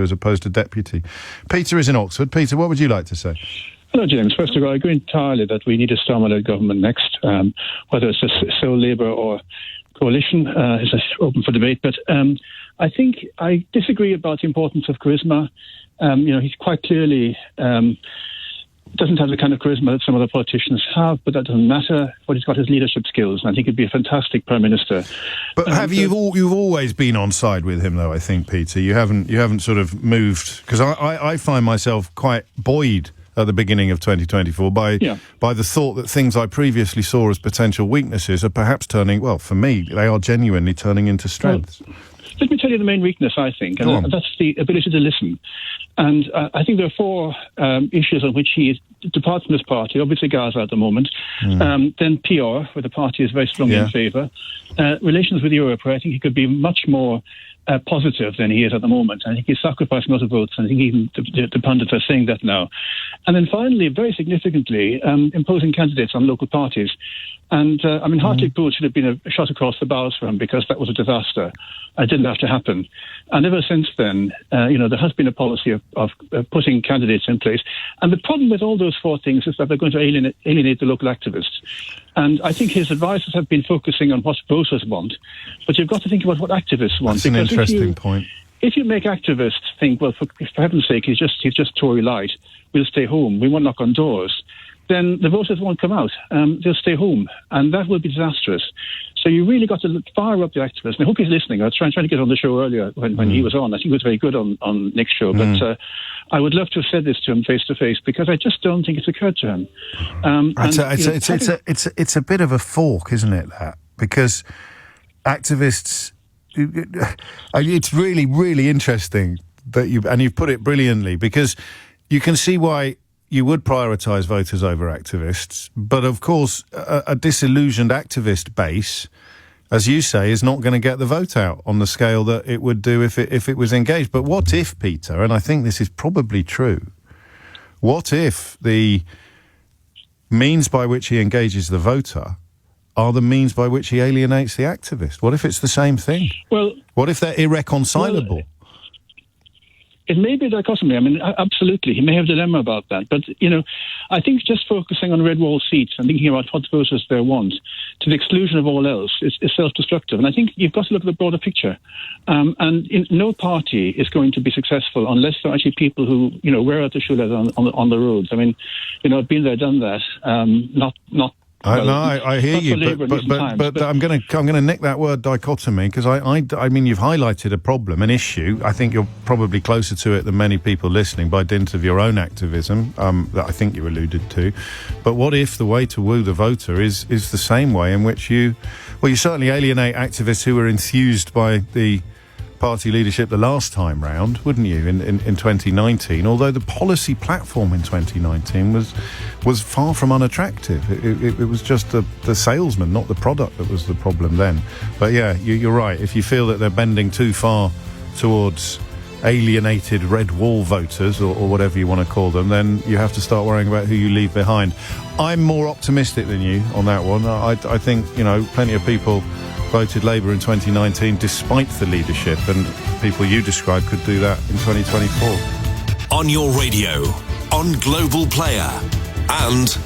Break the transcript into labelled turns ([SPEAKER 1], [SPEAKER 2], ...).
[SPEAKER 1] as opposed to deputy. Peter is in Oxford. Peter, what would you like to say?
[SPEAKER 2] Hello, James. First of all, I agree entirely that we need a Starmer-led government next, whether it's a sole Labour or coalition is open for debate. But I think I disagree about the importance of charisma. He's quite clearly doesn't have the kind of charisma that some other politicians have, but that doesn't matter. But he's got his leadership skills, and I think he'd be a fantastic Prime Minister.
[SPEAKER 1] But you've always been on side with him, though, I think, Peter. You haven't sort of moved, because I find myself quite buoyed at the beginning of 2024 by the thought that things I previously saw as potential weaknesses are perhaps turning, well, for me, they are genuinely turning into strengths.
[SPEAKER 2] Well, let me tell you the main weakness, I think, and that's the ability to listen. And I think there are four issues on which he departs from his party. Obviously, Gaza at the moment. Then PR, where the party is very strongly in favour. Relations with Europe, where I think he could be much more positive than he is at the moment. I think he's sacrificing a lot of votes, and I think even the pundits are saying that now. And then finally, very significantly, imposing candidates on local parties. And, Hartlepool should have been a shot across the bows for him, because that was a disaster. It didn't have to happen. And ever since then, there has been a policy of putting candidates in place. And the problem with all those four things is that they're going to alienate the local activists. And I think his advisors have been focusing on what voters want. But you've got to think about what activists want.
[SPEAKER 1] That's an interesting point.
[SPEAKER 2] If you make activists think, well, for heaven's sake, he's just Tory light, we'll stay home, we won't knock on doors, then the voters won't come out. They'll stay home, and that will be disastrous. So you really got to fire up the activists. And I hope he's listening. I was trying to get on the show earlier when he was on. I think he was very good on Nick's show. But I would love to have said this to him face to face, because I just don't think it's occurred to him.
[SPEAKER 1] It's a bit of a fork, isn't it, that? Because activists... It's really, really interesting that you've put it brilliantly, because you can see why you would prioritise voters over activists, but of course a disillusioned activist base, as you say, is not going to get the vote out on the scale that it would do if it was engaged. But what if, Peter, and I think this is probably true, what if the means by which he engages the voter are the means by which he alienates the activist? What if it's the same thing?
[SPEAKER 2] Well,
[SPEAKER 1] what if they're irreconcilable?
[SPEAKER 2] Well, it may be a dichotomy. I mean, absolutely. He may have a dilemma about that. But, I think just focusing on red wall seats and thinking about what voters they want to the exclusion of all else is self-destructive. And I think you've got to look at the broader picture. No party is going to be successful unless there are actually people who, wear out the shoe leather on the roads. I mean, I've been there, done that.
[SPEAKER 1] I hear you, but I'm going to nick that word dichotomy, because I mean, you've highlighted a problem, an issue. I think you're probably closer to it than many people listening by dint of your own activism that I think you alluded to. But what if the way to woo the voter is the same way in which you certainly alienate activists who were enthused by the party leadership the last time round, wouldn't you, in 2019, although the policy platform in 2019 was far from unattractive. It was just the salesman, not the product, that was the problem then. But yeah, you're right. If you feel that they're bending too far towards alienated red wall voters, or whatever you want to call them, then you have to start worrying about who you leave behind. I'm more optimistic than you on that one. I think, plenty of people voted Labour in 2019 despite the leadership, and people you described could do that in 2024.
[SPEAKER 3] On your radio, on Global Player, and